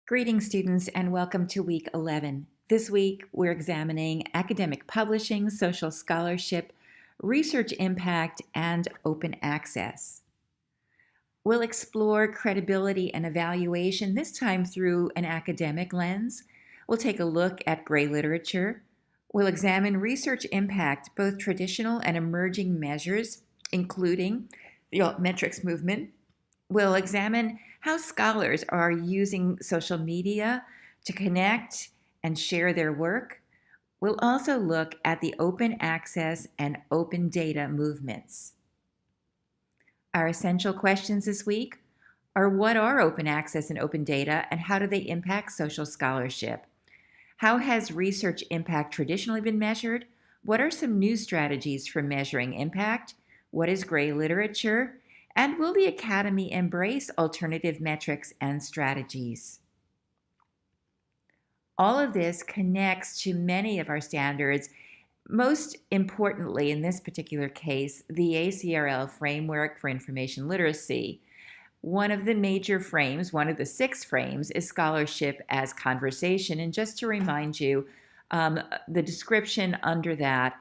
Greetings, students, and welcome to week 11. This week, we're examining academic publishing, social scholarship, research impact, and open access. We'll explore credibility and evaluation, this time through an academic lens. We'll take a look at gray literature. We'll examine research impact, both traditional and emerging measures, including the altmetrics movement. We'll examine how scholars are using social media to connect and share their work. We'll also look at the open access and open data movements. Our essential questions this week are: what are open access and open data, and how do they impact social scholarship? How has research impact traditionally been measured? What are some new strategies for measuring impact? What is gray literature? And will the Academy embrace alternative metrics and strategies? All of this connects to many of our standards, most importantly in this particular case, the ACRL Framework for Information Literacy. One of the major frames, one of the 6 frames, is scholarship as conversation. And just to remind you, the description under that,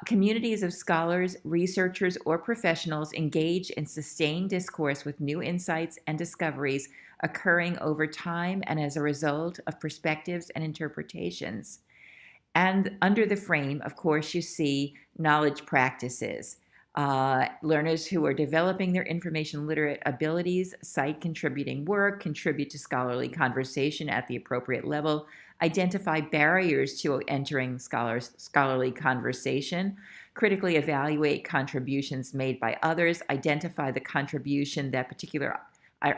communities of scholars, researchers, or professionals engage in sustained discourse with new insights and discoveries occurring over time and as a result of perspectives and interpretations. And under the frame, of course, you see knowledge practices. Learners who are developing their information literate abilities, cite contributing work, contribute to scholarly conversation at the appropriate level, identify barriers to entering scholarly conversation, critically evaluate contributions made by others, identify the contribution that particular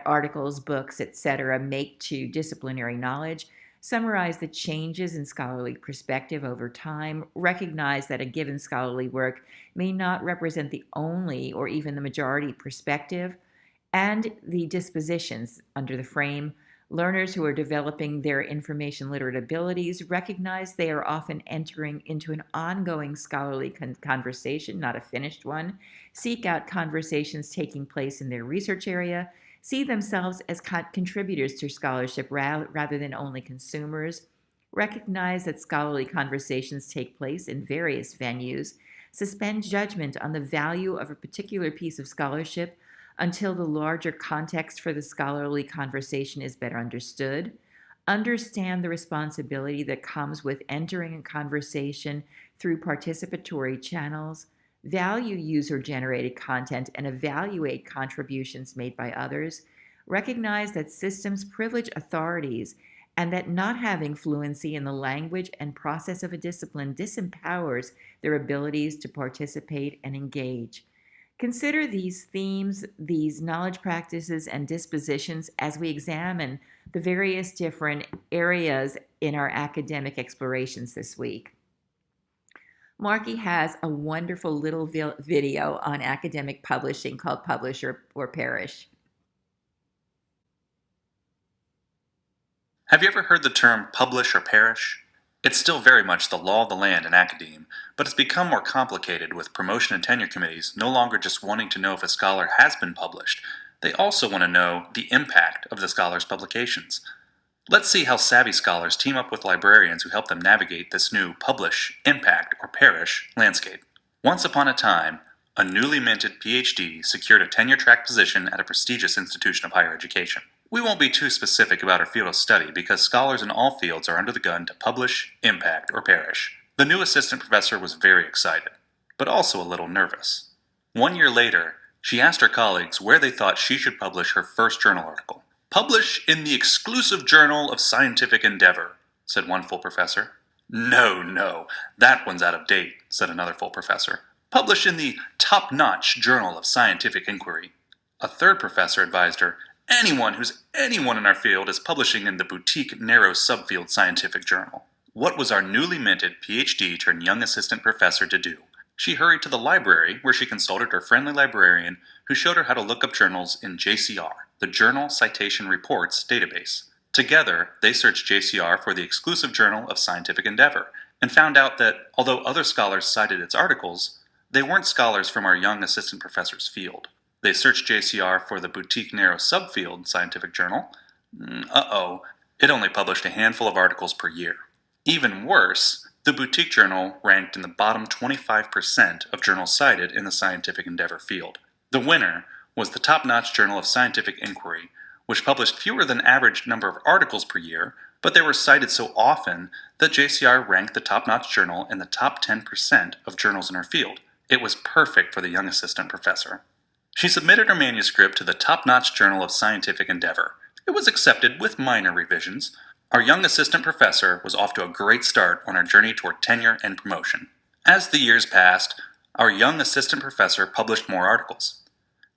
articles, books, etc. make to disciplinary knowledge, summarize the changes in scholarly perspective over time, recognize that a given scholarly work may not represent the only or even the majority perspective, and the dispositions under the frame. Learners who are developing their information literate abilities recognize they are often entering into an ongoing scholarly conversation, not a finished one, seek out conversations taking place in their research area, see themselves as contributors to scholarship rather than only consumers, recognize that scholarly conversations take place in various venues, suspend judgment on the value of a particular piece of scholarship until the larger context for the scholarly conversation is better understood, understand the responsibility that comes with entering a conversation through participatory channels, value user-generated content and evaluate contributions made by others, recognize that systems privilege authorities and that not having fluency in the language and process of a discipline disempowers their abilities to participate and engage. Consider these themes, these knowledge practices, and dispositions as we examine the various different areas in our academic explorations this week. Marky has a wonderful little video on academic publishing called Publish or Perish. Have you ever heard the term publish or perish? It's still very much the law of the land in academe, but it's become more complicated with promotion and tenure committees no longer just wanting to know if a scholar has been published. They also want to know the impact of the scholar's publications. Let's see how savvy scholars team up with librarians who help them navigate this new publish, impact, or perish landscape. Once upon a time, a newly minted PhD secured a tenure-track position at a prestigious institution of higher education. We won't be too specific about our field of study because scholars in all fields are under the gun to publish, impact, or perish. The new assistant professor was very excited, but also a little nervous. 1 year later, she asked her colleagues where they thought she should publish her first journal article. "Publish in the exclusive journal of scientific endeavor," said one full professor. No, that one's out of date," said another full professor. "Publish in the top-notch journal of scientific inquiry." A third professor advised her, anyone in our field is publishing in the boutique, narrow subfield scientific journal. What was our newly minted PhD turned young assistant professor to do? She hurried to the library, where she consulted her friendly librarian, who showed her how to look up journals in JCR, the Journal Citation Reports database. Together, they searched JCR for the exclusive journal of scientific endeavor, and found out that, although other scholars cited its articles, they weren't scholars from our young assistant professor's field. They searched JCR for the boutique narrow subfield scientific journal. It only published a handful of articles per year. Even worse, the boutique journal ranked in the bottom 25% of journals cited in the scientific endeavor field. The winner was the top-notch Journal of Scientific Inquiry, which published fewer than average number of articles per year, but they were cited so often that JCR ranked the top-notch journal in the top 10% of journals in her field. It was perfect for the young assistant professor. She submitted her manuscript to the top-notch Journal of Scientific Endeavor. It was accepted with minor revisions. Our young assistant professor was off to a great start on her journey toward tenure and promotion. As the years passed, our young assistant professor published more articles.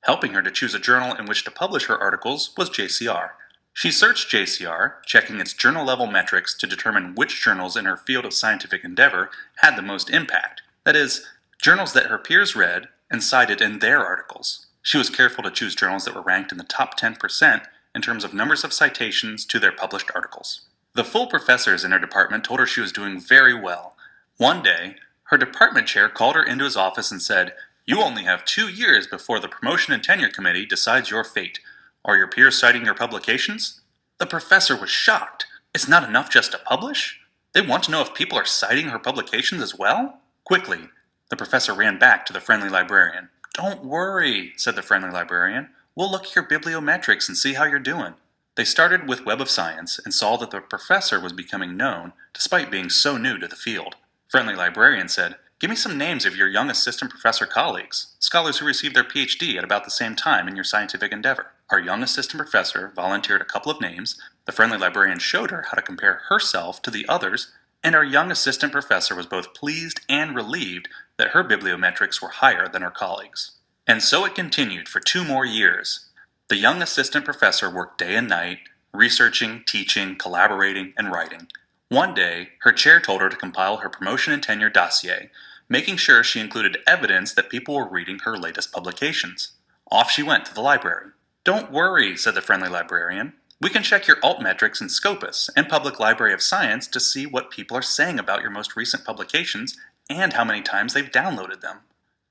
Helping her to choose a journal in which to publish her articles was JCR. She searched JCR, checking its journal-level metrics to determine which journals in her field of scientific endeavor had the most impact. That is, journals that her peers read and cited in their articles. She was careful to choose journals that were ranked in the top 10% in terms of numbers of citations to their published articles. The full professors in her department told her she was doing very well. One day, her department chair called her into his office and said, "You only have 2 years before the Promotion and Tenure Committee decides your fate. Are your peers citing your publications?" The professor was shocked. It's not enough just to publish? They want to know if people are citing her publications as well? Quickly, the professor ran back to the friendly librarian. "Don't worry," said the friendly librarian. "We'll look at your bibliometrics and see how you're doing." They started with Web of Science and saw that the professor was becoming known despite being so new to the field. Friendly librarian said, "Give me some names of your young assistant professor colleagues, scholars who received their PhD at about the same time in your scientific endeavor." Our young assistant professor volunteered a couple of names, the friendly librarian showed her how to compare herself to the others, and our young assistant professor was both pleased and relieved that her bibliometrics were higher than her colleagues. And so it continued for 2 more years. The young assistant professor worked day and night, researching, teaching, collaborating, and writing. One day, her chair told her to compile her promotion and tenure dossier, making sure she included evidence that people were reading her latest publications. Off she went to the library. "Don't worry," said the friendly librarian. "We can check your altmetrics in Scopus and Public Library of Science to see what people are saying about your most recent publications and how many times they've downloaded them."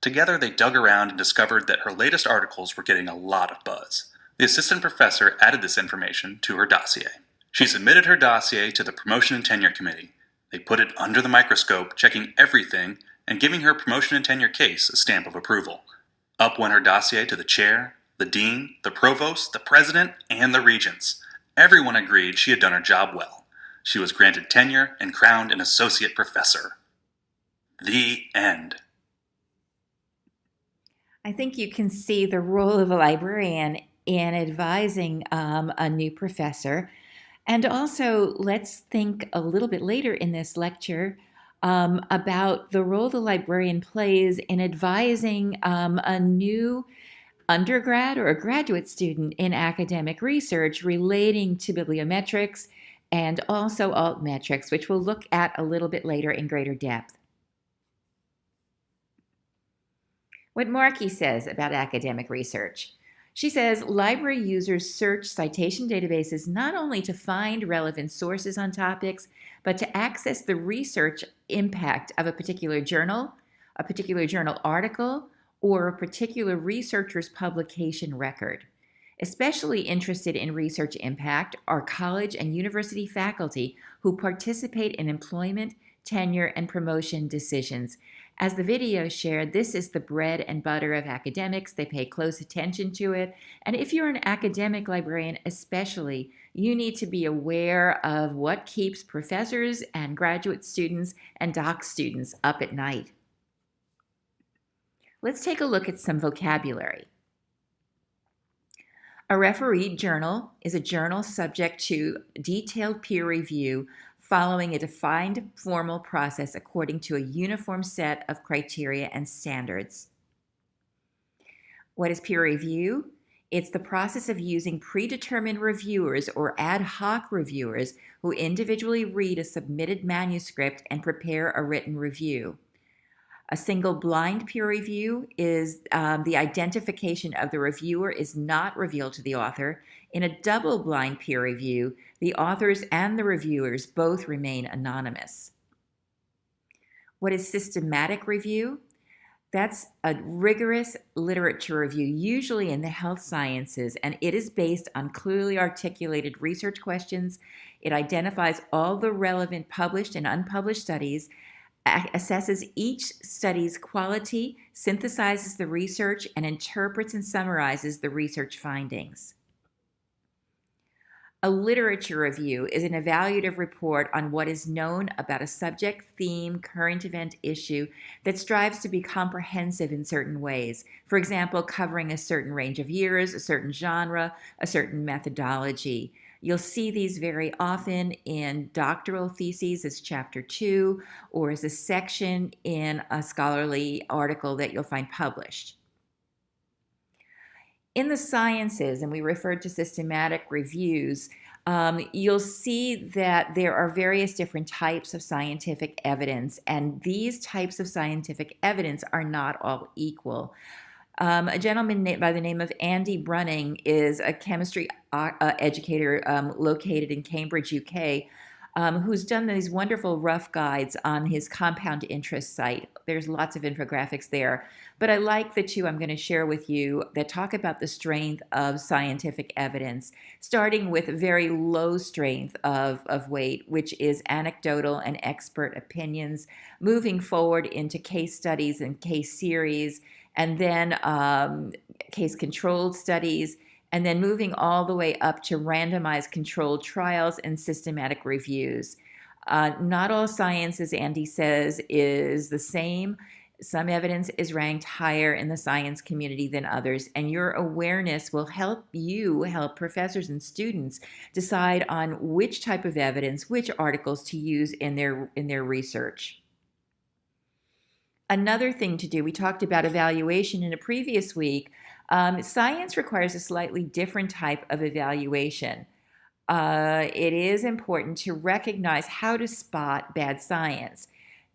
Together they dug around and discovered that her latest articles were getting a lot of buzz. The assistant professor added this information to her dossier. She submitted her dossier to the Promotion and Tenure Committee. They put it under the microscope, checking everything and giving her promotion and tenure case a stamp of approval. Up went her dossier to the chair, the dean, the provost, the president, and the regents. Everyone agreed she had done her job well. She was granted tenure and crowned an associate professor. The end. I think you can see the role of a librarian in advising a new professor. And also, let's think a little bit later in this lecture about the role the librarian plays in advising a new undergrad or a graduate student in academic research relating to bibliometrics and also altmetrics, which we'll look at a little bit later in greater depth. What Markey says about academic research. She says library users search citation databases not only to find relevant sources on topics, but to access the research impact of a particular journal article, or a particular researcher's publication record. Especially interested in research impact are college and university faculty who participate in employment, tenure, and promotion decisions. As the video shared, this is the bread and butter of academics. They pay close attention to it. And if you're an academic librarian especially, you need to be aware of what keeps professors and graduate students and doc students up at night. Let's take a look at some vocabulary. A refereed journal is a journal subject to detailed peer review following a defined formal process according to a uniform set of criteria and standards. What is peer review? It's the process of using predetermined reviewers or ad hoc reviewers who individually read a submitted manuscript and prepare a written review. A single blind peer review is the identification of the reviewer is not revealed to the author. In a double blind peer review, the authors and the reviewers both remain anonymous. What is systematic review? That's a rigorous literature review, usually in the health sciences, and it is based on clearly articulated research questions. It identifies all the relevant published and unpublished studies, assesses each study's quality, synthesizes the research, and interprets and summarizes the research findings. A literature review is an evaluative report on what is known about a subject, theme, current event, issue that strives to be comprehensive in certain ways. For example, covering a certain range of years, a certain genre, a certain methodology. You'll see these very often in doctoral theses as chapter 2 or as a section in a scholarly article that you'll find published. In the sciences, and we referred to systematic reviews, you'll see that there are various different types of scientific evidence, and these types of scientific evidence are not all equal. A gentleman by the name of Andy Brunning is a chemistry educator located in Cambridge, UK, who's done these wonderful rough guides on his compound interest site. There's lots of infographics there. But I like the two I'm going to share with you that talk about the strength of scientific evidence, starting with very low strength of weight, which is anecdotal and expert opinions, moving forward into case studies and case series, and then case-controlled studies, and then moving all the way up to randomized controlled trials and systematic reviews. Not all science, as Andy says, is the same. Some evidence is ranked higher in the science community than others, and your awareness will help professors and students decide on which type of evidence, which articles to use in their research. Another thing to do, we talked about evaluation in a previous week. Science requires a slightly different type of evaluation. It is important to recognize how to spot bad science.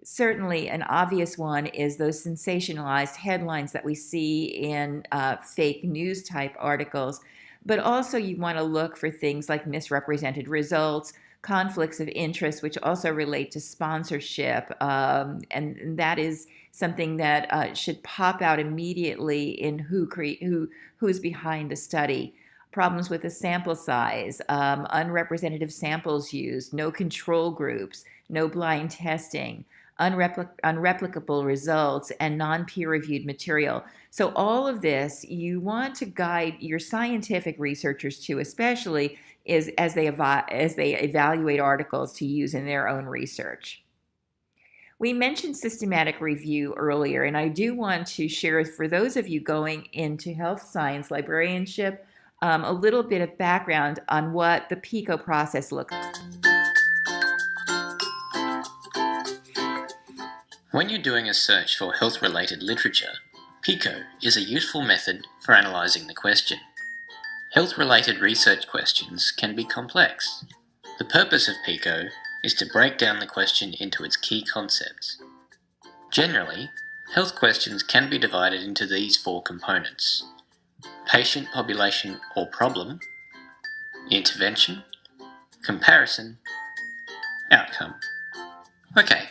Certainly, an obvious one is those sensationalized headlines that we see in fake news type articles. But also, you want to look for things like misrepresented results, conflicts of interest, which also relate to sponsorship, and that is something that should pop out immediately in who's behind the study. Problems with the sample size, unrepresentative samples used, no control groups, no blind testing, unreplicable results, and non-peer-reviewed material. So all of this you want to guide your scientific researchers to, especially as they evaluate articles to use in their own research. We mentioned systematic review earlier, and I do want to share for those of you going into health science librarianship a little bit of background on what the PICO process looks like. When you're doing a search for health-related literature, PICO is a useful method for analysing the question. Health-related research questions can be complex. The purpose of PICO is to break down the question into its key concepts. Generally, health questions can be divided into these four components: patient population or problem, intervention, comparison, outcome. Okay,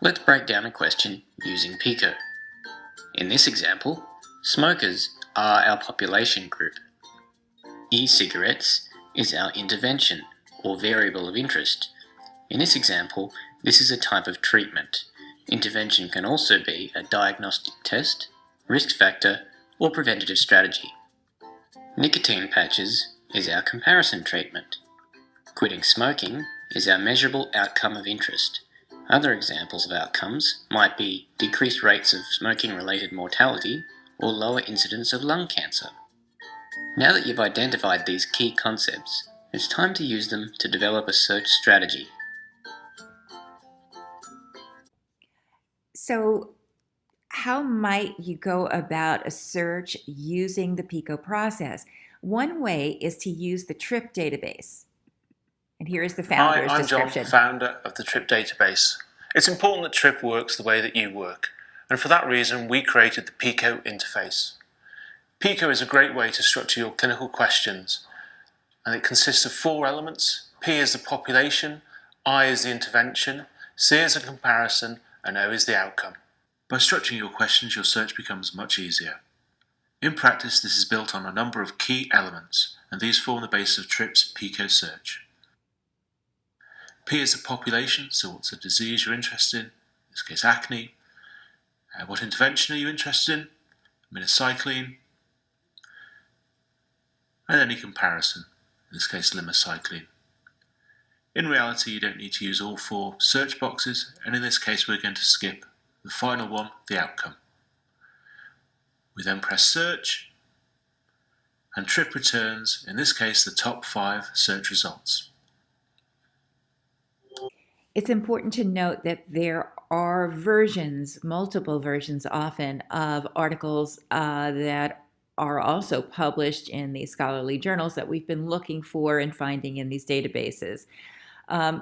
let's break down a question using PICO. In this example, smokers are our population group. E-cigarettes is our intervention or variable of interest. In this example, this is a type of treatment. Intervention can also be a diagnostic test, risk factor, or preventative strategy. Nicotine patches is our comparison treatment. Quitting smoking is our measurable outcome of interest. Other examples of outcomes might be decreased rates of smoking-related mortality or lower incidence of lung cancer. Now that you've identified these key concepts, it's time to use them to develop a search strategy. So, how might you go about a search using the PICO process? One way is to use the TRIP database. And here is the founder's Hi, I'm description. John, founder of the TRIP database. It's important that TRIP works the way that you work, and for that reason we created the PICO interface. PICO is a great way to structure your clinical questions, and it consists of four elements. P is the population, I is the intervention, C is the comparison, and O is the outcome. By structuring your questions, your search becomes much easier. In practice, this is built on a number of key elements, and these form the basis of TRIP's PICO search. P is a population, so what's a disease you're interested in this case acne. What intervention are you interested in? Minocycline. And any comparison, in this case limacycline. In reality, you don't need to use all 4 search boxes, and in this case we're going to skip the final one, the outcome. We then press search, and TRIP returns, in this case, the top 5 search results. It's important to note that there are versions, multiple versions often, of articles that are also published in these scholarly journals that we've been looking for and finding in these databases.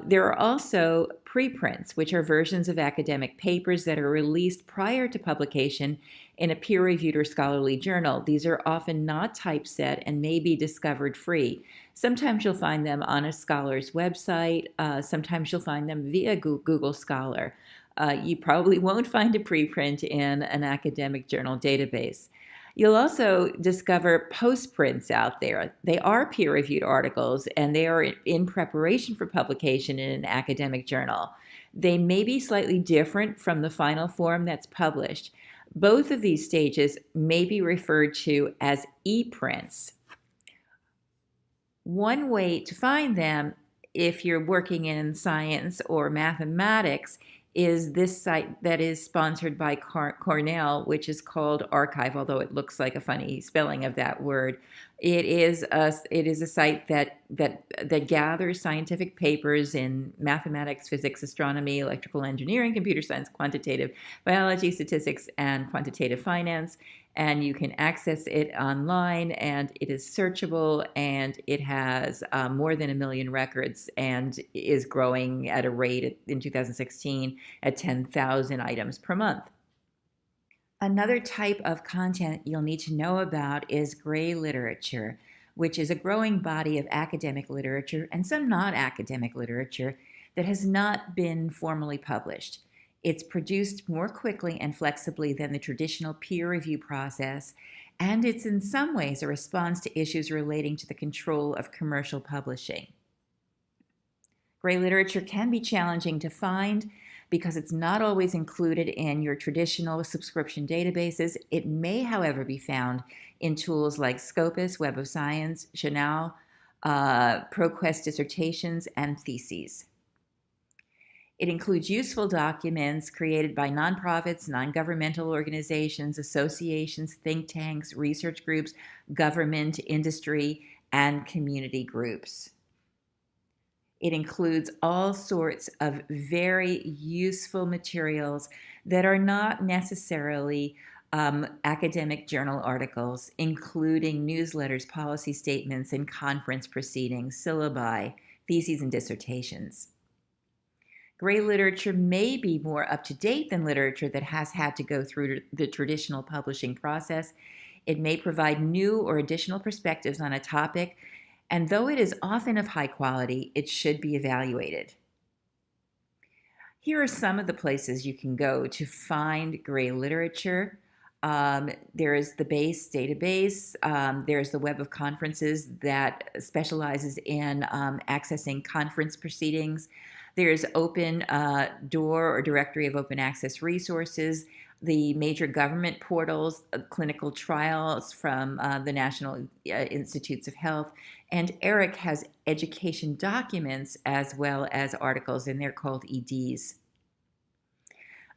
There are also preprints, which are versions of academic papers that are released prior to publication in a peer-reviewed or scholarly journal. These are often not typeset and may be discovered free. Sometimes you'll find them on a scholar's website. Sometimes you'll find them via Google Scholar. You probably won't find a preprint in an academic journal database. You'll also discover postprints out there. They are peer-reviewed articles, and they are in preparation for publication in an academic journal. They may be slightly different from the final form that's published. Both of these stages may be referred to as e-prints. One way to find them, if you're working in science or mathematics, is this site that is sponsored by Cornell, which is called Archive, although it looks like a funny spelling of that word. It is a site that gathers scientific papers in mathematics, physics, astronomy, electrical engineering, computer science, quantitative biology, statistics, and quantitative finance. And you can access it online, and it is searchable, and it has more than 1 million records and is growing at a rate in 2016 at 10,000 items per month. Another type of content you'll need to know about is gray literature, which is a growing body of academic literature and some non-academic literature that has not been formally published. It's produced more quickly and flexibly than the traditional peer review process, and it's in some ways a response to issues relating to the control of commercial publishing. Gray literature can be challenging to find because it's not always included in your traditional subscription databases. It may, however, be found in tools like Scopus, Web of Science, Chanel, ProQuest dissertations, and theses. It includes useful documents created by nonprofits, non-governmental organizations, associations, think tanks, research groups, government, industry, and community groups. It includes all sorts of very useful materials that are not necessarily academic journal articles, including newsletters, policy statements, and conference proceedings, syllabi, theses, and dissertations. Gray literature may be more up-to-date than literature that has had to go through the traditional publishing process. It may provide new or additional perspectives on a topic, and though it is often of high quality, it should be evaluated. Here are some of the places you can go to find gray literature. There is the BASE database. There's the Web of Conferences that specializes in accessing conference proceedings. There's Open Door or Directory of Open Access Resources, the major government portals, clinical trials from the National Institutes of Health, and ERIC has education documents as well as articles, and they're called EDs.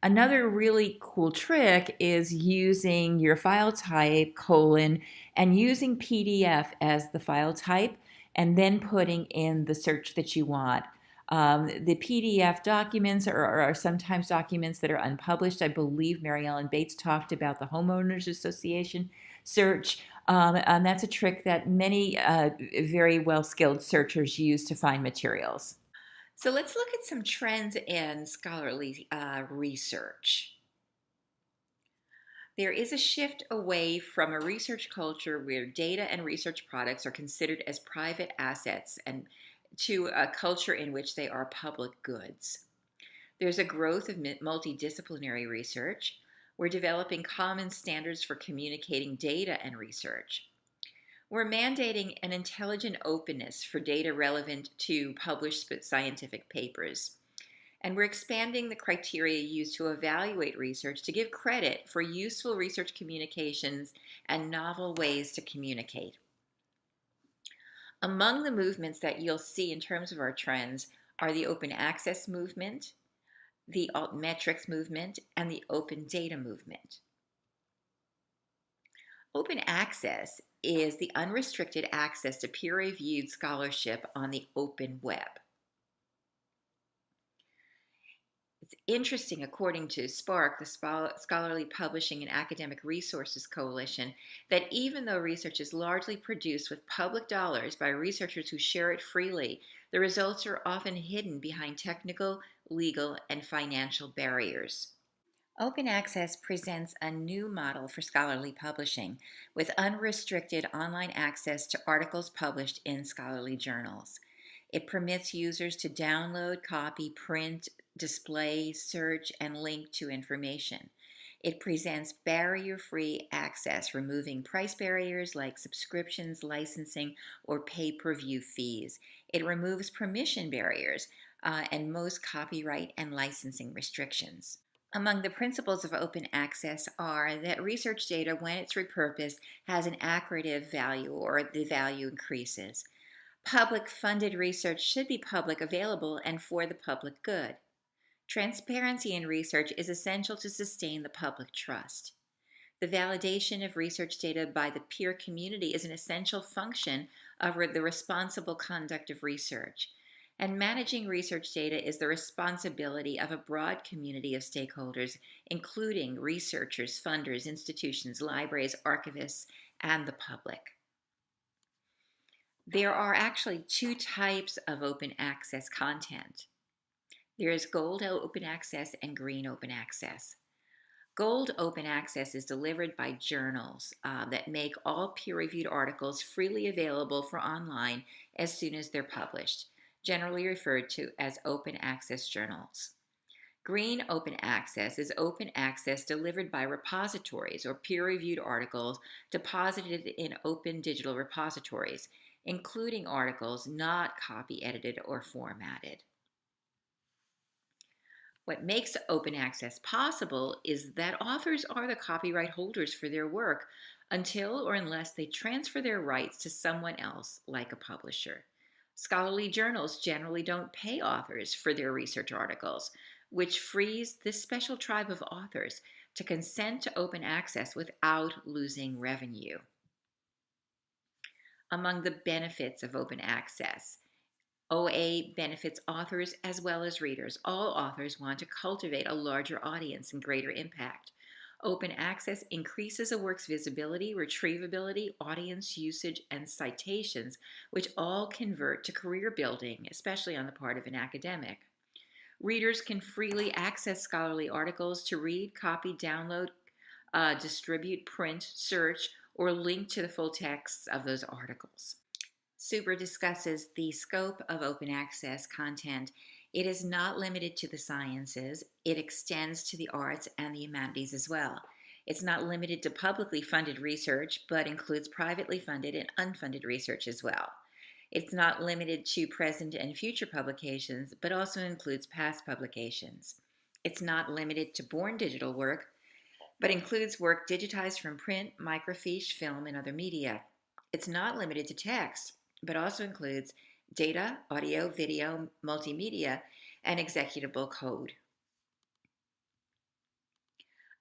Another really cool trick is using your file type, and using PDF as the file type, and then putting in the search that you want. The PDF documents are sometimes documents that are unpublished. I believe Mary Ellen Bates talked about the Homeowners Association search, and that's a trick that many very well-skilled searchers use to find materials. So let's look at some trends in scholarly research. There is a shift away from a research culture where data and research products are considered as private assets and to a culture in which they are public goods. There's a growth of multidisciplinary research. We're developing common standards for communicating data and research. We're mandating an intelligent openness for data relevant to published scientific papers. And we're expanding the criteria used to evaluate research to give credit for useful research communications and novel ways to communicate. Among the movements that you'll see in terms of our trends are the open access movement, the altmetrics movement, and the open data movement. Open access is the unrestricted access to peer-reviewed scholarship on the open web. It's interesting, according to SPARC, the Scholarly Publishing and Academic Resources Coalition, that even though research is largely produced with public dollars by researchers who share it freely, the results are often hidden behind technical, legal, and financial barriers. Open access presents a new model for scholarly publishing, with unrestricted online access to articles published in scholarly journals. It permits users to download, copy, print, display, search, and link to information. It presents barrier-free access, removing price barriers like subscriptions, licensing, or pay-per-view fees. It removes permission barriers and most copyright and licensing restrictions. Among the principles of open access are that research data, when it's repurposed, has an accretive value, or the value increases. Public funded research should be public, available, and for the public good. Transparency in research is essential to sustain the public trust. The validation of research data by the peer community is an essential function of the responsible conduct of research. And managing research data is the responsibility of a broad community of stakeholders, including researchers, funders, institutions, libraries, archivists, and the public. There are actually two types of open access content. There is gold open access and green open access. Gold open access is delivered by journals that make all peer-reviewed articles freely available for online as soon as they're published, generally referred to as open access journals. Green open access is open access delivered by repositories or peer-reviewed articles deposited in open digital repositories, including articles not copy-edited or formatted. What makes open access possible is that authors are the copyright holders for their work until or unless they transfer their rights to someone else, like a publisher. Scholarly journals generally don't pay authors for their research articles, which frees this special tribe of authors to consent to open access without losing revenue. Among the benefits of open access, OA benefits authors as well as readers. All authors want to cultivate a larger audience and greater impact. Open access increases a work's visibility, retrievability, audience usage, and citations, which all convert to career building, especially on the part of an academic. Readers can freely access scholarly articles to read, copy, download, distribute, print, search, or link to the full texts of those articles. Super discusses the scope of open access content. It is not limited to the sciences. It extends to the arts and the humanities as well. It's not limited to publicly funded research, but includes privately funded and unfunded research as well. It's not limited to present and future publications, but also includes past publications. It's not limited to born digital work, but includes work digitized from print, microfiche, film, and other media. It's not limited to text, but also includes data, audio, video, multimedia, and executable code.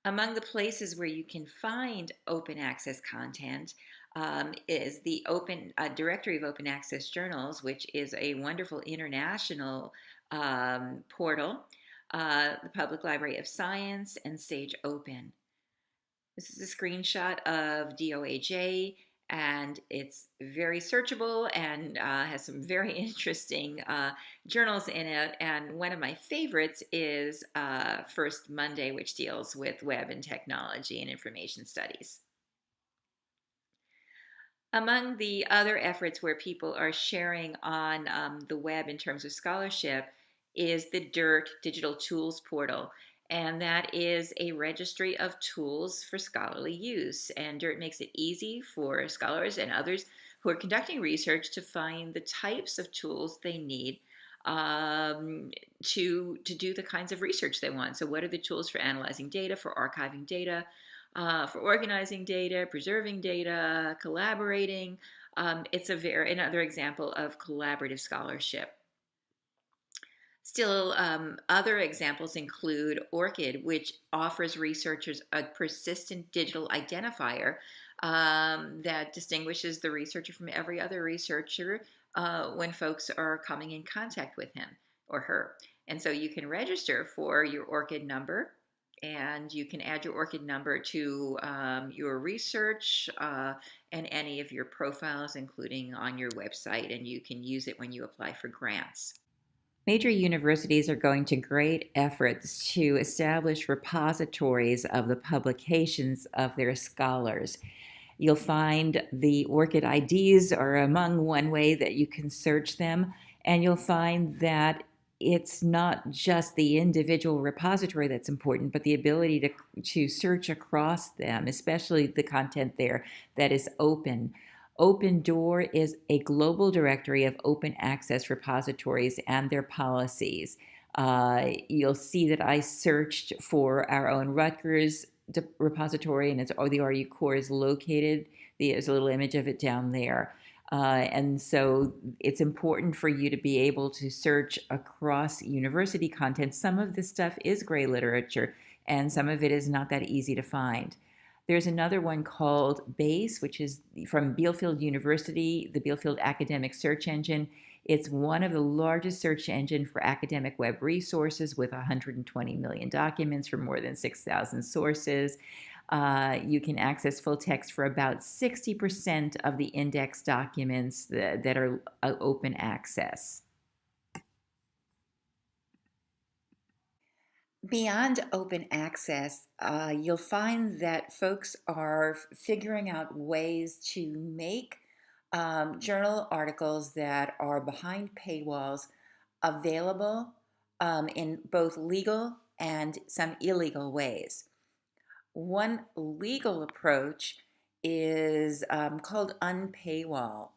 Among the places where you can find open access content is the Directory of Open Access Journals, which is a wonderful international portal, the Public Library of Science, and Sage Open. This is a screenshot of DOAJ, and it's very searchable and has some very interesting journals in it. And one of my favorites is First Monday, which deals with web and technology and information studies. Among the other efforts where people are sharing on the web in terms of scholarship is the DIRT Digital Tools Portal. and that is a registry of tools for scholarly use. And it makes it easy for scholars and others who are conducting research to find the types of tools they need to do the kinds of research they want. So what are the tools for analyzing data, for archiving data, for organizing data, preserving data, collaborating? It's another example of collaborative scholarship. Still, other examples include ORCID, which offers researchers a persistent digital identifier that distinguishes the researcher from every other researcher when folks are coming in contact with him or her. And so you can register for your ORCID number, and you can add your ORCID number to your research and any of your profiles, including on your website, and you can use it when you apply for grants. Major universities are going to great efforts to establish repositories of the publications of their scholars. You'll find the ORCID IDs are among one way that you can search them, and you'll find that it's not just the individual repository that's important, but the ability to search across them, especially the content there that is open. Open Door is a global directory of open access repositories and their policies. You'll see that I searched for our own Rutgers repository, and the RU core is located. There's a little image of it down there. And so it's important for you to be able to search across university content. Some of this stuff is gray literature, and some of it is not that easy to find. There's another one called BASE, which is from Bielefeld University, the Bielefeld Academic Search Engine. It's one of the largest search engines for academic web resources with 120 million documents from more than 6,000 sources. You can access full text for about 60% of the index documents that are open access. Beyond open access, you'll find that folks are figuring out ways to make journal articles that are behind paywalls available in both legal and some illegal ways. One legal approach is called Unpaywall.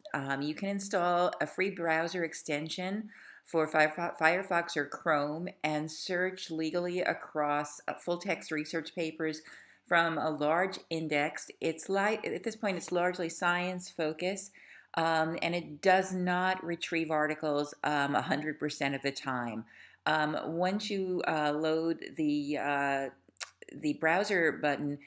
You can install a free browser extension for Firefox or Chrome and search legally across full-text research papers from a large index. At this point, it's largely science-focused, and it does not retrieve articles 100% of the time. Once you load the browser button,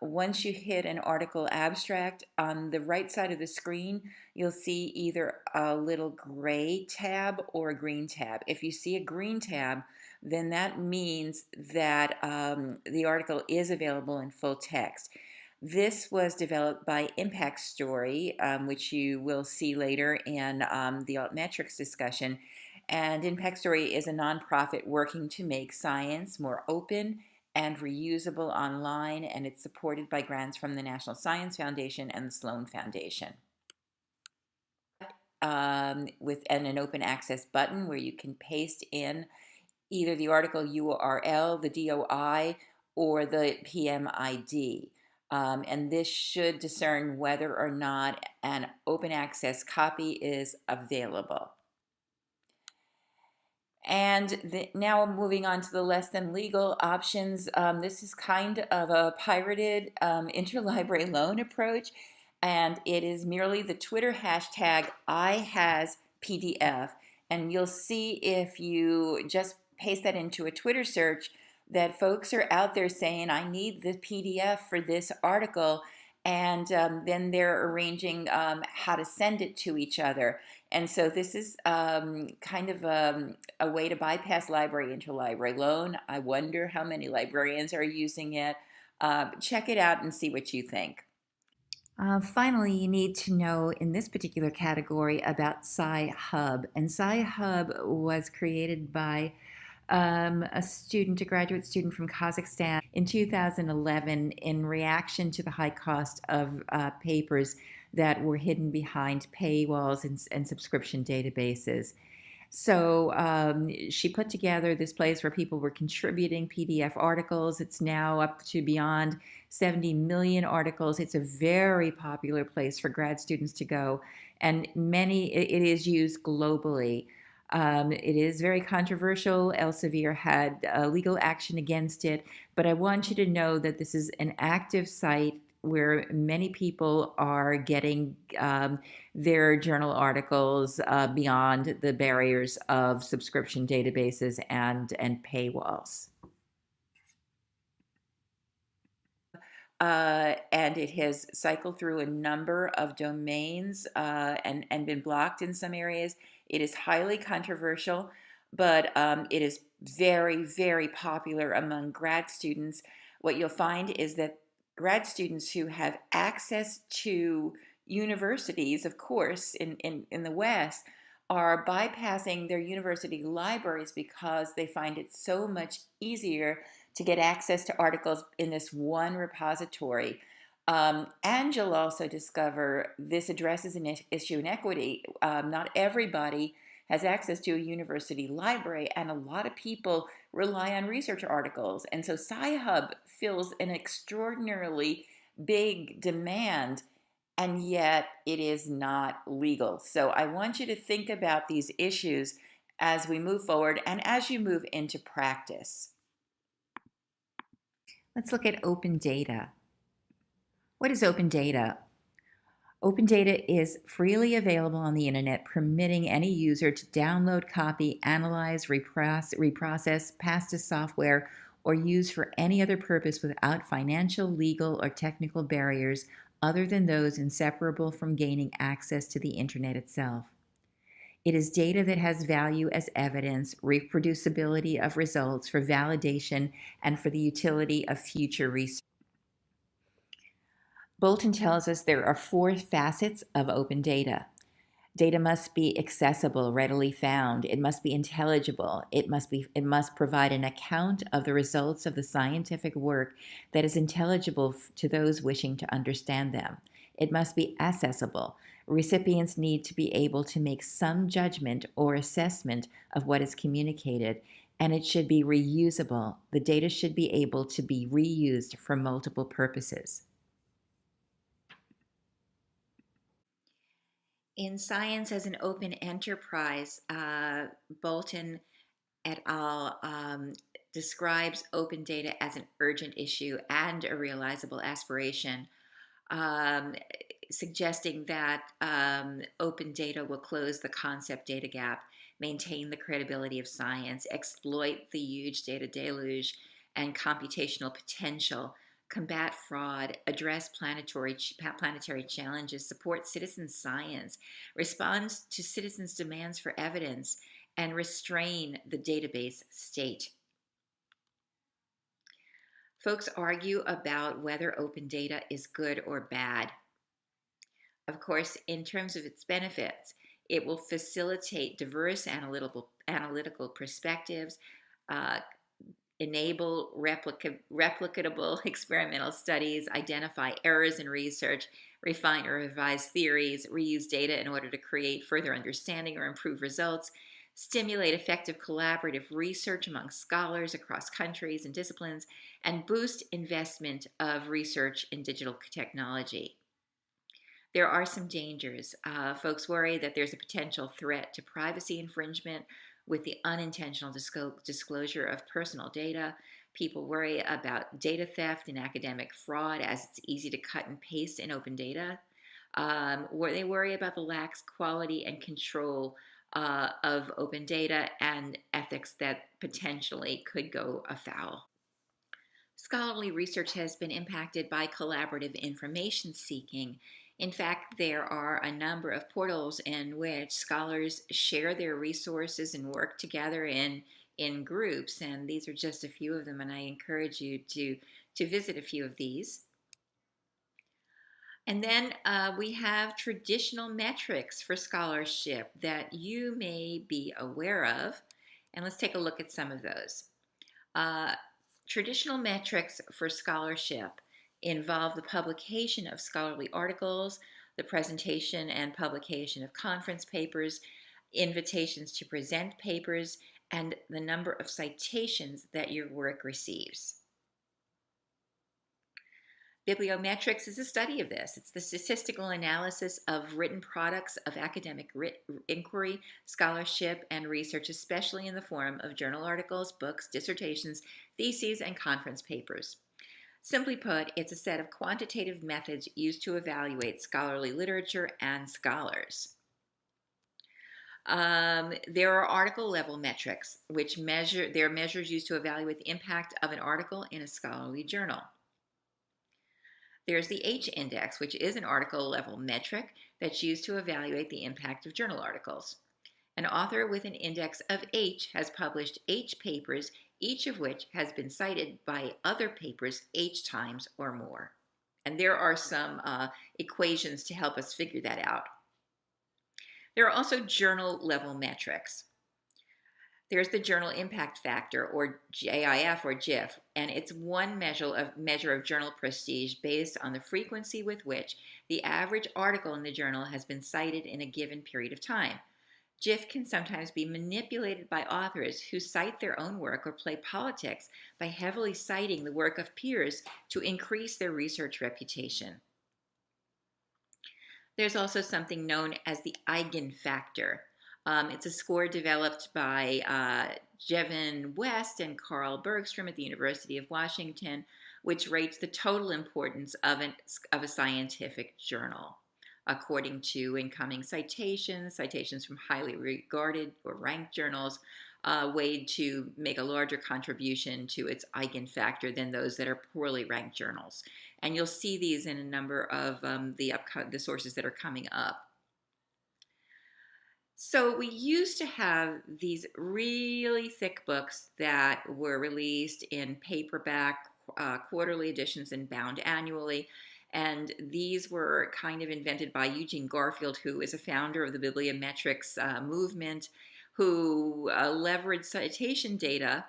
once you hit an article abstract, on the right side of the screen, you'll see either a little gray tab or a green tab. If you see a green tab, then that means that the article is available in full text. This was developed by Impact Story, which you will see later in the altmetrics discussion. And Impact Story is a nonprofit working to make science more open and reusable online, and it's supported by grants from the National Science Foundation and the Sloan Foundation. With an open access button where you can paste in either the article URL, the DOI, or the PMID. And this should discern whether or not an open access copy is available. And now moving on to the less than legal options. This is kind of a pirated interlibrary loan approach, and it is merely the Twitter hashtag #IHasPDF. And you'll see if you just paste that into a Twitter search that folks are out there saying, I need the PDF for this article, and then they're arranging how to send it to each other. And so this is kind of a way to bypass library interlibrary loan. I wonder how many librarians are using it. Check it out and see what you think. Finally, you need to know in this particular category about Sci-Hub. And Sci-Hub was created by a graduate student from Kazakhstan in 2011 in reaction to the high cost of papers that were hidden behind paywalls and subscription databases. So she put together this place where people were contributing PDF articles. It's now up to beyond 70 million articles. It's a very popular place for grad students to go, and it is used globally. It is very controversial. Elsevier had legal action against it, but I want you to know that this is an active site where many people are getting their journal articles beyond the barriers of subscription databases and paywalls. And it has cycled through a number of domains and been blocked in some areas. It is highly controversial, but it is very, very popular among grad students. What you'll find is that grad students who have access to universities, of course, in the West, are bypassing their university libraries because they find it so much easier to get access to articles in this one repository. And you'll also discover this addresses an issue in equity. Not everybody has access to a university library, and a lot of people rely on research articles. And so Sci-Hub fills an extraordinarily big demand, and yet it is not legal. So I want you to think about these issues as we move forward and as you move into practice. Let's look at open data. What is open data? Open data is freely available on the internet, permitting any user to download, copy, analyze, reprocess, pass to software, or use for any other purpose without financial, legal, or technical barriers other than those inseparable from gaining access to the internet itself. It is data that has value as evidence, reproducibility of results for validation, and for the utility of future research. Bolton tells us there are 4 facets of open data. Data must be accessible, readily found. It must be intelligible. It must provide an account of the results of the scientific work that is intelligible to those wishing to understand them. It must be accessible. Recipients need to be able to make some judgment or assessment of what is communicated, and it should be reusable. The data should be able to be reused for multiple purposes. In Science as an Open Enterprise, Bolton et al. Describes open data as an urgent issue and a realizable aspiration, suggesting that open data will close the concept data gap, maintain the credibility of science, exploit the huge data deluge and computational potential, combat fraud, address planetary challenges, support citizen science, respond to citizens' demands for evidence, and restrain the database state. Folks argue about whether open data is good or bad. Of course, in terms of its benefits, it will facilitate diverse analytical perspectives, enable replicable experimental studies, identify errors in research, refine or revise theories, reuse data in order to create further understanding or improve results, stimulate effective collaborative research among scholars across countries and disciplines, and boost investment of research in digital technology. There are some dangers. Folks worry that there's a potential threat to privacy infringement with the unintentional disclosure of personal data. People worry about data theft and academic fraud, as it's easy to cut and paste in open data. They worry about the lax quality and control of open data and ethics that potentially could go afoul. Scholarly research has been impacted by collaborative information seeking. In fact, there are a number of portals in which scholars share their resources and work together in groups, and these are just a few of them, and I encourage you to visit a few of these. And then we have traditional metrics for scholarship that you may be aware of, and let's take a look at some of those. Traditional metrics for scholarship involve the publication of scholarly articles, the presentation and publication of conference papers, invitations to present papers, and the number of citations that your work receives. Bibliometrics is a study of this. It's the statistical analysis of written products of academic inquiry, scholarship, and research, especially in the form of journal articles, books, dissertations, theses, and conference papers. Simply put, it's a set of quantitative methods used to evaluate scholarly literature and scholars. There are article level metrics, which they're measures used to evaluate the impact of an article in a scholarly journal. There's the H index, which is an article level metric that's used to evaluate the impact of journal articles. An author with an index of H has published H papers, each of which has been cited by other papers H times or more. And there are some equations to help us figure that out. There are also journal level metrics. There's the Journal Impact Factor, or JIF or JIF, and it's one measure of journal prestige based on the frequency with which the average article in the journal has been cited in a given period of time. JIF can sometimes be manipulated by authors who cite their own work or play politics by heavily citing the work of peers to increase their research reputation. There's also something known as the eigenfactor. It's a score developed by Jevin West and Carl Bergstrom at the University of Washington, which rates the total importance of a scientific journal, according to incoming citations from highly regarded or ranked journals, weighed to make a larger contribution to its eigenfactor than those that are poorly ranked journals. And you'll see these in a number of the sources that are coming up. So we used to have these really thick books that were released in paperback, quarterly editions and bound annually. And these were kind of invented by Eugene Garfield, who is a founder of the bibliometrics movement, who leveraged citation data,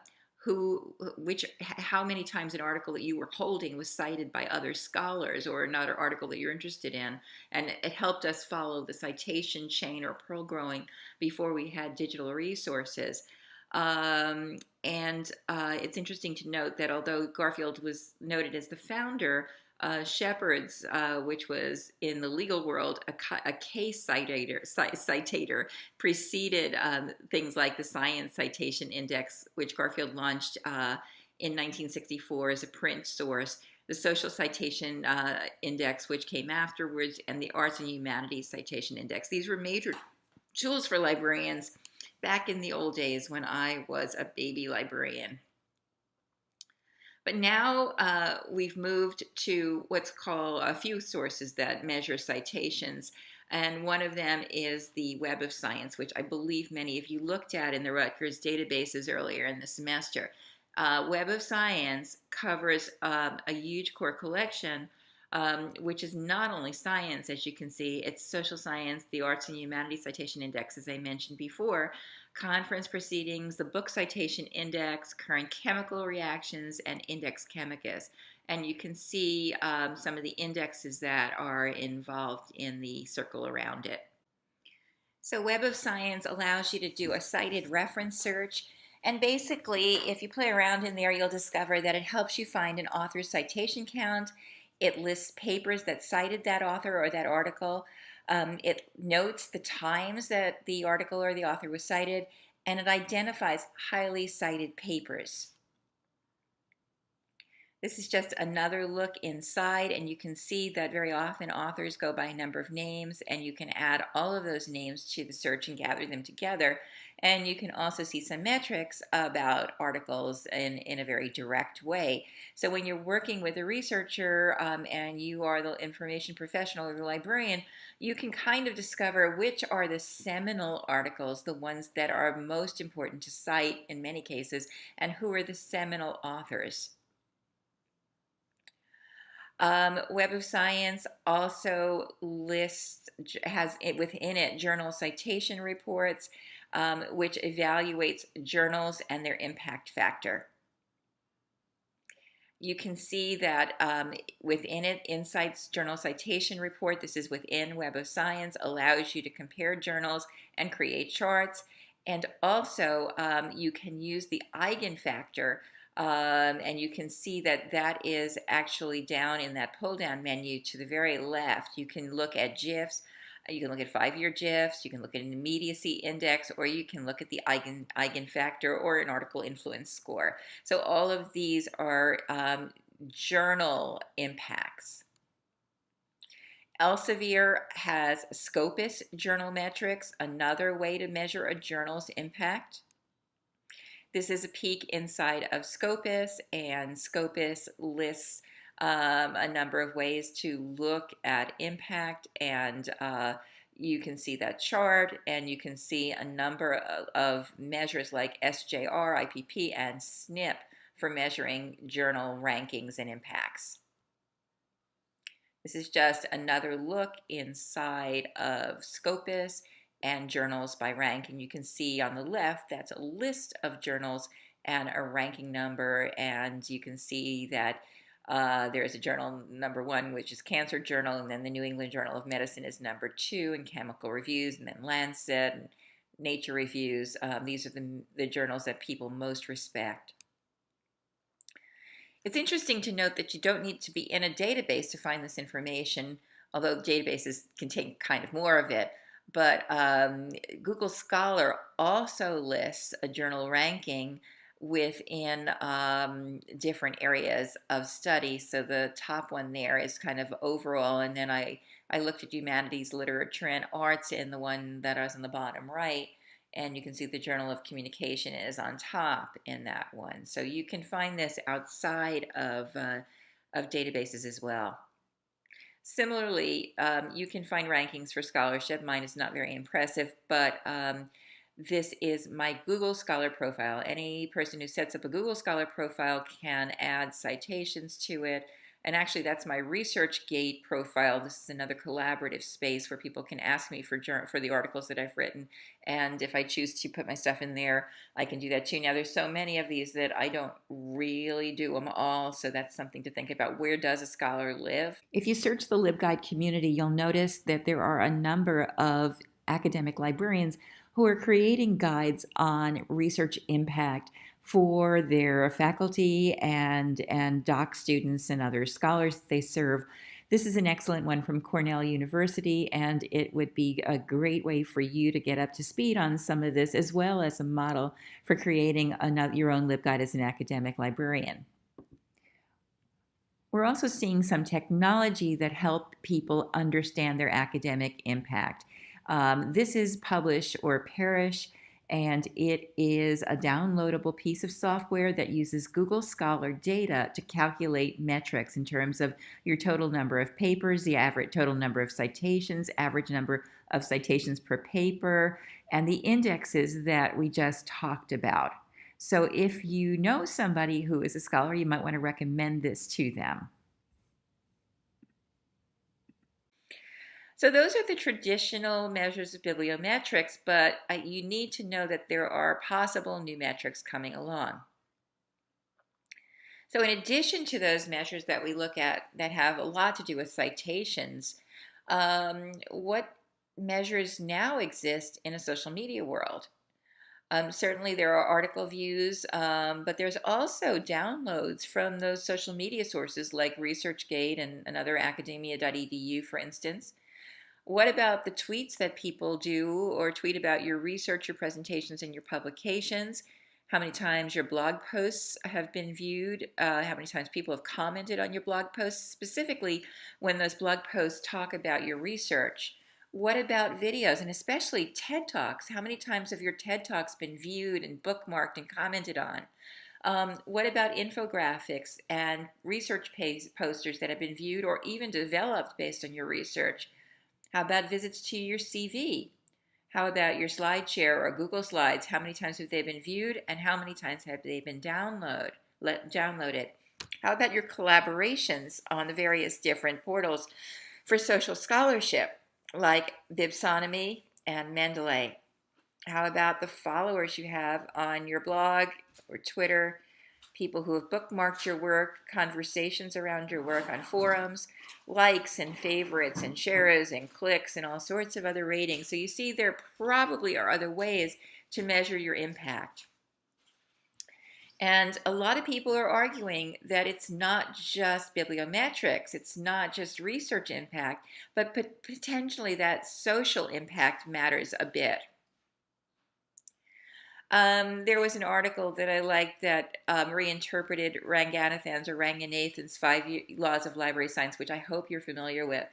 how many times an article that you were holding was cited by other scholars or another article that you're interested in. And it helped us follow the citation chain or pearl growing before we had digital resources. It's interesting to note that although Garfield was noted as the founder, Shepard's, which was in the legal world a case citator, preceded things like the Science Citation Index, which Garfield launched in 1964 as a print source, the Social Citation Index, which came afterwards, and the Arts and Humanities Citation Index. These were major tools for librarians back in the old days when I was a baby librarian. But now we've moved to what's called a few sources that measure citations. And one of them is the Web of Science, which I believe many of you looked at in the Rutgers databases earlier in the semester. Web of Science covers a huge core collection, which is not only science, as you can see, it's social science, the Arts and Humanities Citation Index, as I mentioned before, conference proceedings, the Book Citation Index, current chemical reactions, and Index Chemicus. And you can see some of the indexes that are involved in the circle around it. So Web of Science allows you to do a cited reference search. And basically, if you play around in there, you'll discover that it helps you find an author's citation count. It lists papers that cited that author or that article. It notes the times that the article or the author was cited, and it identifies highly cited papers. This is just another look inside, and you can see that very often authors go by a number of names, and you can add all of those names to the search and gather them together. And you can also see some metrics about articles in a very direct way. So when you're working with a researcher and you are the information professional or the librarian, you can kind of discover which are the seminal articles, the ones that are most important to cite in many cases, and who are the seminal authors. Web of Science also has within it journal citation reports, which evaluates journals and their impact factor. You can see that within it, Insight's Journal Citation Report, this is within Web of Science, allows you to compare journals and create charts. And also, you can use the eigenfactor, and you can see that that is actually down in that pull-down menu to the very left. You can look at GIFs, you can look at 5-year GIFs, you can look at an immediacy index, or you can look at the eigenfactor or an article influence score. So all of these are journal impacts. Elsevier has Scopus journal metrics, another way to measure a journal's impact. This is a peek inside of Scopus, and Scopus lists a number of ways to look at impact, and you can see that chart, and you can see a number of measures like SJR, IPP, and SNP for measuring journal rankings and impacts. This is just another look inside of Scopus and journals by rank, and you can see on the left that's a list of journals and a ranking number, and you can see that there's a journal number 1, which is Cancer Journal, and then the New England Journal of Medicine is number 2 in chemical reviews, and then Lancet and Nature reviews. These are the journals that people most respect. It's interesting to note that you don't need to be in a database to find this information, although databases contain kind of more of it. But Google Scholar also lists a journal ranking within different areas of study. So the top one there is kind of overall, and then I looked at humanities, literature, and arts in the one that is on the bottom right, and you can see the Journal of Communication is on top in that one. So you can find this outside of databases as well. Similarly, you can find rankings for scholarship. Mine is not very impressive, but this is my Google Scholar profile. Any person who sets up a Google Scholar profile can add citations to it. And actually, that's my ResearchGate profile. This is another collaborative space where people can ask me for the articles that I've written. And if I choose to put my stuff in there, I can do that too. Now, there's so many of these that I don't really do them all, so that's something to think about. Where does a scholar live? If you search the LibGuide community, you'll notice that there are a number of academic librarians who are creating guides on research impact for their faculty and doc students and other scholars they serve. This is an excellent one from Cornell University, and it would be a great way for you to get up to speed on some of this, as well as a model for creating your own LibGuide as an academic librarian. We're also seeing some technology that help people understand their academic impact. This is Publish or Perish, and it is a downloadable piece of software that uses Google Scholar data to calculate metrics in terms of your total number of papers, the average total number of citations, average number of citations per paper, and the indexes that we just talked about. So if you know somebody who is a scholar, you might want to recommend this to them. So those are the traditional measures of bibliometrics, but you need to know that there are possible new metrics coming along. So in addition to those measures that we look at that have a lot to do with citations, what measures now exist in a social media world? Certainly there are article views, but there's also downloads from those social media sources like ResearchGate and other academia.edu, for instance. What about the tweets that people do or tweet about your research, your presentations, and your publications? How many times your blog posts have been viewed? How many times people have commented on your blog posts, specifically when those blog posts talk about your research? What about videos, and especially TED Talks? How many times have your TED Talks been viewed and bookmarked and commented on? What about infographics and research posters that have been viewed or even developed based on your research? How about visits to your CV? How about your SlideShare or Google Slides? How many times have they been viewed and how many times have they been downloaded? How about your collaborations on the various different portals for social scholarship like Bibsonomy and Mendeley? How about the followers you have on your blog or Twitter people who have bookmarked your work, conversations around your work on forums, likes and favorites and shares and clicks and all sorts of other ratings. So you see there probably are other ways to measure your impact. And a lot of people are arguing that it's not just bibliometrics, it's not just research impact, but potentially that social impact matters a bit. There was an article that I liked that reinterpreted Ranganathan's 5 Laws of Library Science, which I hope you're familiar with.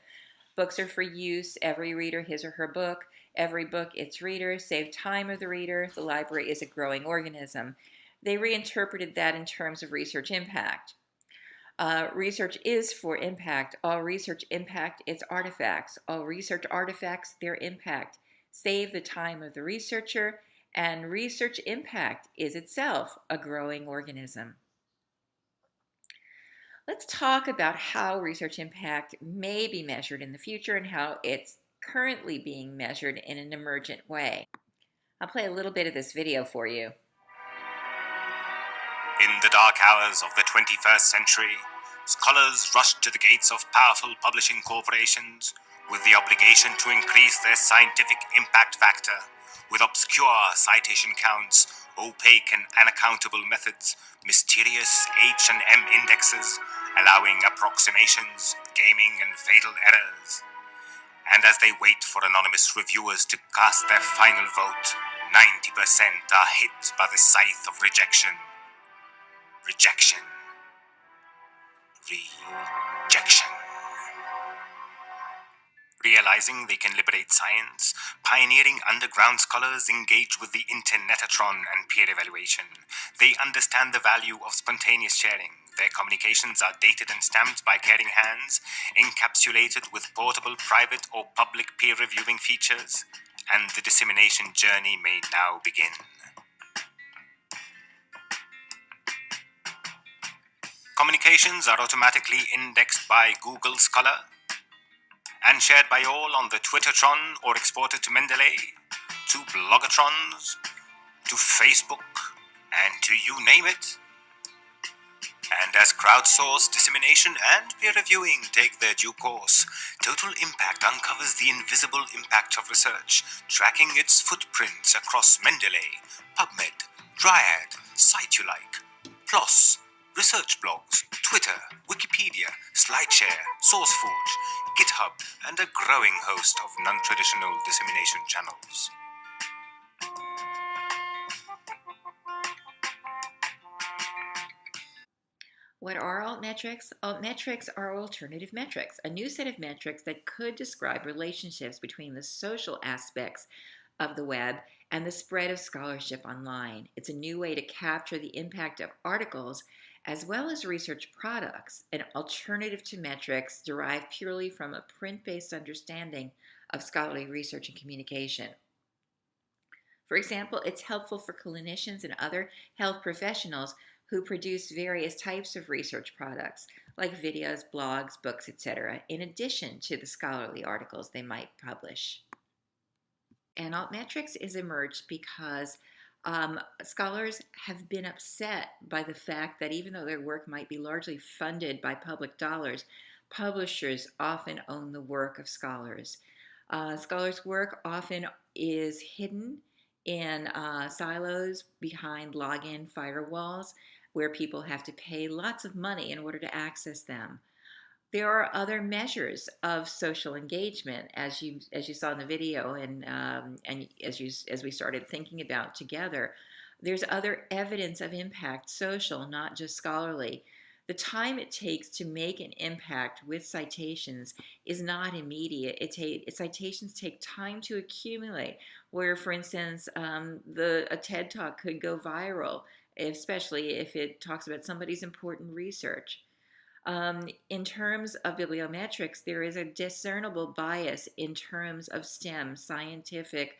Books are for use, every reader his or her book, every book its reader, save time of the reader, the library is a growing organism. They reinterpreted that in terms of research impact. Research is for impact. All research impact its artifacts. All research artifacts their impact. Save the time of the researcher, and research impact is itself a growing organism. Let's talk about how research impact may be measured in the future and how it's currently being measured in an emergent way. I'll play a little bit of this video for you. In the dark hours of the 21st century, scholars rushed to the gates of powerful publishing corporations with the obligation to increase their scientific impact factor with obscure citation counts, opaque and unaccountable methods, mysterious H&M indexes, allowing approximations, gaming, and fatal errors. And as they wait for anonymous reviewers to cast their final vote, 90% are hit by the scythe of rejection. Rejection. Rejection. Realizing they can liberate science, pioneering underground scholars engage with the internetatron and peer evaluation. They understand the value of spontaneous sharing. Their communications are dated and stamped by caring hands, encapsulated with portable private or public peer reviewing features, and the dissemination journey may now begin. Communications are automatically indexed by Google Scholar and shared by all on the Twittertron or exported to Mendeley, to Blogatrons, to Facebook, and to you name it. And as crowdsourced dissemination and peer reviewing take their due course, Total Impact uncovers the invisible impact of research, tracking its footprints across Mendeley, PubMed, Dryad, SiteYouLike, PLOS, research blogs, Twitter, Wikipedia, SlideShare, SourceForge, GitHub, and a growing host of non-traditional dissemination channels. What are altmetrics? Altmetrics are alternative metrics, a new set of metrics that could describe relationships between the social aspects of the web and the spread of scholarship online. It's a new way to capture the impact of articles as well as research products, an alternative to metrics derived purely from a print-based understanding of scholarly research and communication. For example, it's helpful for clinicians and other health professionals who produce various types of research products, like videos, blogs, books, etc., in addition to the scholarly articles they might publish. And altmetrics is emerged because scholars have been upset by the fact that even though their work might be largely funded by public dollars, publishers often own the work of scholars. Scholars' work often is hidden in silos behind login firewalls where people have to pay lots of money in order to access them. There are other measures of social engagement, as you saw in the video, and as we started thinking about together. There's other evidence of impact, social, not just scholarly. The time it takes to make an impact with citations is not immediate. Citations take time to accumulate. Where, for instance, a TED Talk could go viral, especially if it talks about somebody's important research. In terms of bibliometrics, there is a discernible bias in terms of STEM, scientific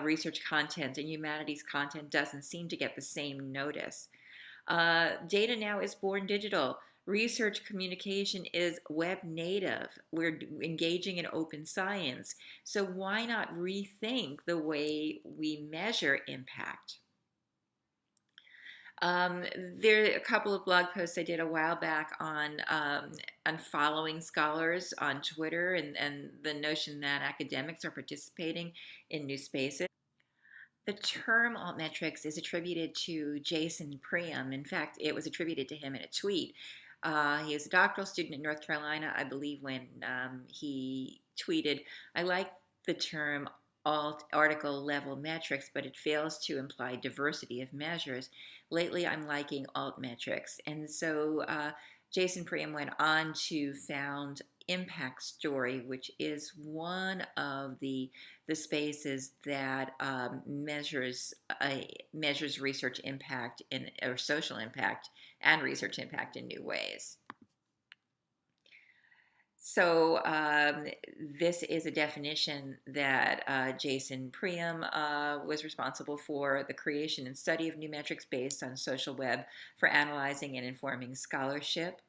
research content, and humanities content doesn't seem to get the same notice. Data now is born digital. Research communication is web native. We're engaging in open science. So why not rethink the way we measure impact? There are a couple of blog posts I did a while back on following scholars on Twitter and the notion that academics are participating in new spaces. The term altmetrics is attributed to Jason Priam. In fact, it was attributed to him in a tweet. He was a doctoral student in North Carolina, I believe, when he tweeted, "I like the term alt article level metrics, but it fails to imply diversity of measures. Lately, I'm liking alt metrics." And so Jason Priam went on to found Impact Story, which is one of the spaces that measures research impact or social impact and research impact in new ways. So this is a definition that Jason Priam was responsible for the creation and study of new metrics based on social web for analyzing and informing scholarship.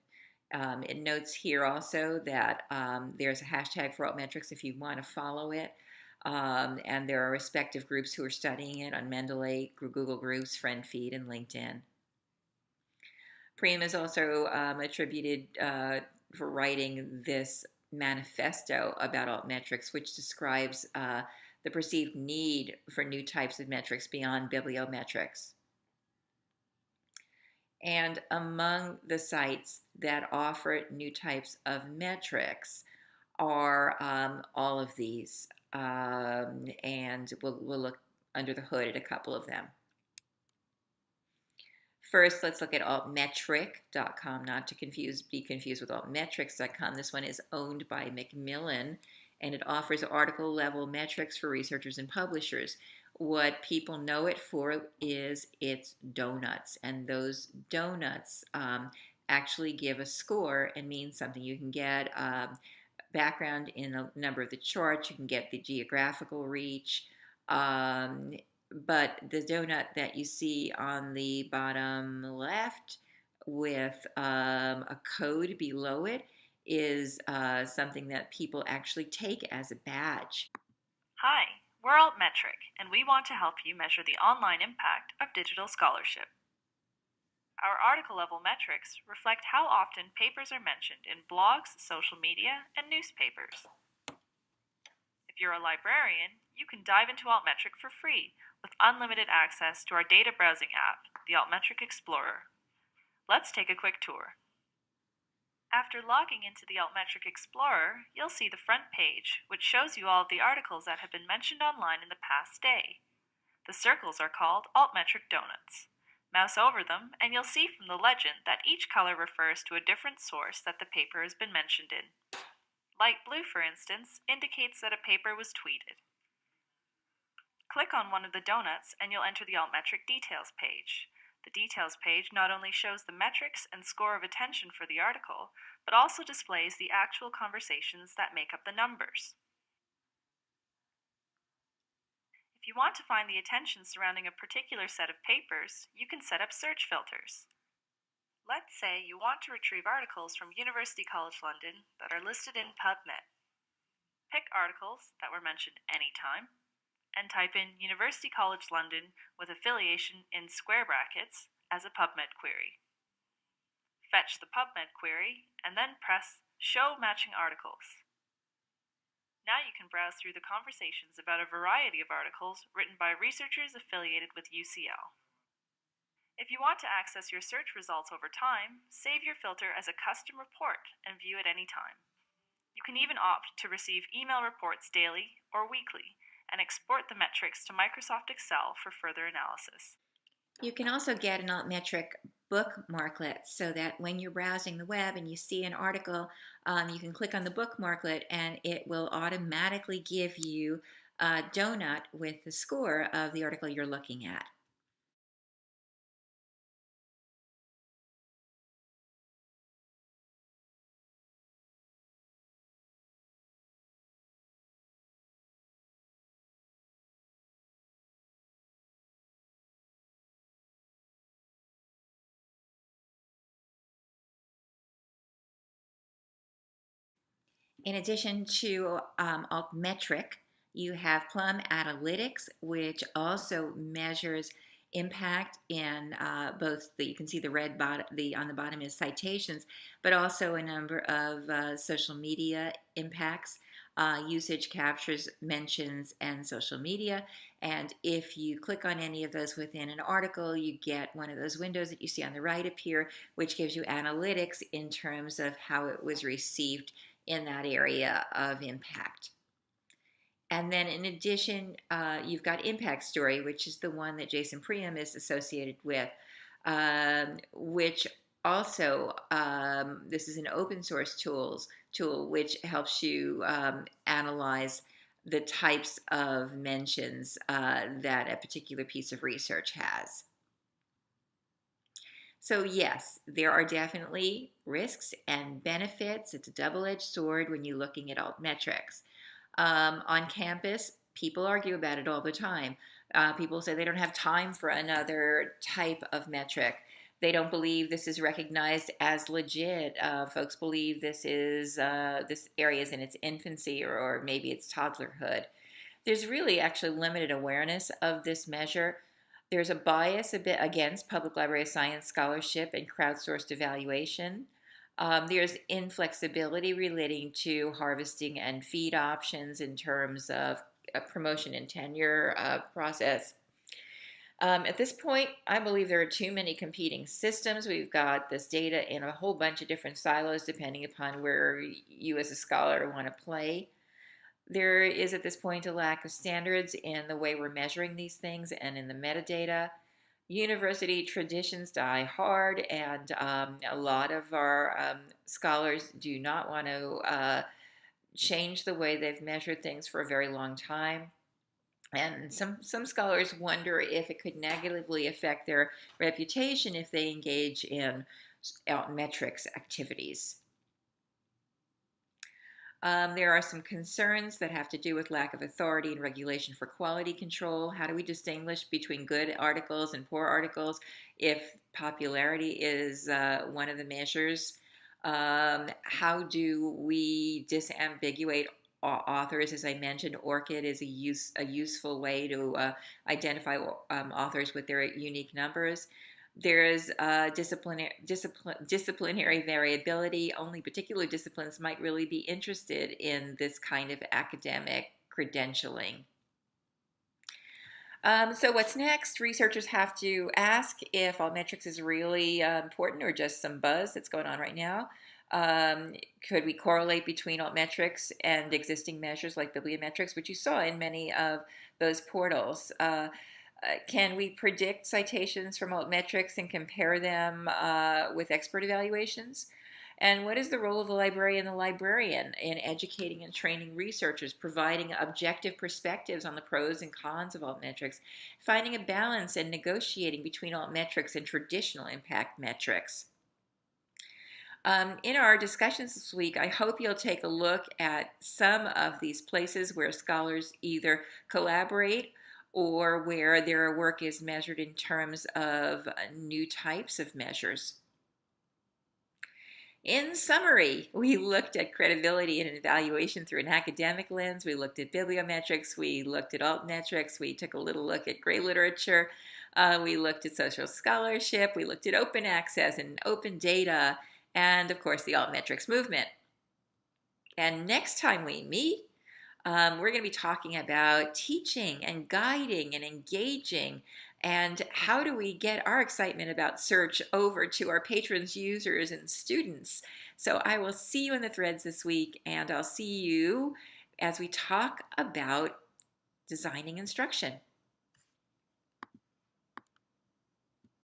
It notes here also that there's a hashtag for altmetrics if you want to follow it. And there are respective groups who are studying it on Mendeley, Google Groups, FriendFeed, and LinkedIn. Priam is also attributed for writing this manifesto about altmetrics, which describes the perceived need for new types of metrics beyond bibliometrics. And among the sites that offer new types of metrics are all of these. And we'll look under the hood at a couple of them. First, let's look at altmetric.com, not to be confused with altmetrics.com. This one is owned by Macmillan, and it offers article-level metrics for researchers and publishers. What people know it for is its donuts, and those donuts actually give a score and mean something. You can get background in a number of the charts, you can get the geographical reach, but the donut that you see on the bottom left with a code below it is something that people actually take as a badge. Hi, we're Altmetric, and we want to help you measure the online impact of digital scholarship. Our article-level metrics reflect how often papers are mentioned in blogs, social media, and newspapers. If you're a librarian, you can dive into Altmetric for free with unlimited access to our data browsing app, the Altmetric Explorer. Let's take a quick tour. After logging into the Altmetric Explorer, you'll see the front page, which shows you all of the articles that have been mentioned online in the past day. The circles are called Altmetric donuts. Mouse over them, and you'll see from the legend that each color refers to a different source that the paper has been mentioned in. Light blue, for instance, indicates that a paper was tweeted. Click on one of the donuts, and you'll enter the Altmetric details page. The details page not only shows the metrics and score of attention for the article, but also displays the actual conversations that make up the numbers. If you want to find the attention surrounding a particular set of papers, you can set up search filters. Let's say you want to retrieve articles from University College London that are listed in PubMed. Pick articles that were mentioned anytime, and type in University College London with affiliation in square brackets as a PubMed query. Fetch the PubMed query, and then press Show Matching Articles. Now you can browse through the conversations about a variety of articles written by researchers affiliated with UCL. If you want to access your search results over time, save your filter as a custom report and view it any time. You can even opt to receive email reports daily or weekly and export the metrics to Microsoft Excel for further analysis. You can also get an Altmetric bookmarklet so that when you're browsing the web and you see an article, you can click on the bookmarklet and it will automatically give you a donut with the score of the article you're looking at. In addition to Altmetric, you have Plum Analytics, which also measures impact in you can see the red on the bottom is citations, but also a number of social media impacts. Usage, captures, mentions, and social media. And if you click on any of those within an article, you get one of those windows that you see on the right appear, which gives you analytics in terms of how it was received in that area of impact. And then in addition, you've got Impact Story, which is the one that Jason Priam is associated with, which also, this is an open source tool which helps you analyze the types of mentions that a particular piece of research has. So yes, there are definitely risks and benefits. It's a double-edged sword when you're looking at altmetrics. On campus, people argue about it all the time. People say they don't have time for another type of metric. They don't believe this is recognized as legit. Folks believe this area is in its infancy, or maybe it's toddlerhood. There's really actually limited awareness of this measure. There's a bias a bit against public library of science scholarship and crowdsourced evaluation. There's inflexibility relating to harvesting and feed options in terms of a promotion and tenure process. At this point, I believe there are too many competing systems. We've got this data in a whole bunch of different silos depending upon where you as a scholar want to play. There is at this point a lack of standards in the way we're measuring these things and in the metadata. University traditions die hard, and a lot of our scholars do not want to change the way they've measured things for a very long time. And some scholars wonder if it could negatively affect their reputation if they engage in altmetrics activities. There are some concerns that have to do with lack of authority and regulation for quality control. How do we distinguish between good articles and poor articles if popularity is one of the measures? How do we disambiguate authors? As I mentioned, ORCID is a useful way to identify authors with their unique numbers. There's disciplinary variability. Only particular disciplines might really be interested in this kind of academic credentialing. So what's next? Researchers have to ask if altmetrics is really important or just some buzz that's going on right now. Could we correlate between altmetrics and existing measures like bibliometrics, which you saw in many of those portals? Can we predict citations from altmetrics and compare them with expert evaluations? And what is the role of the librarian and the librarian in educating and training researchers, providing objective perspectives on the pros and cons of altmetrics, finding a balance and negotiating between altmetrics and traditional impact metrics? In our discussions this week, I hope you'll take a look at some of these places where scholars either collaborate or where their work is measured in terms of new types of measures. In summary, we looked at credibility and evaluation through an academic lens. We looked at bibliometrics. We looked at altmetrics. We took a little look at gray literature. We looked at social scholarship. We looked at open access and open data, and of course the altmetrics movement. And next time we meet, we're going to be talking about teaching and guiding and engaging, and how do we get our excitement about search over to our patrons, users, and students. So I will see you in the threads this week, and I'll see you as we talk about designing instruction.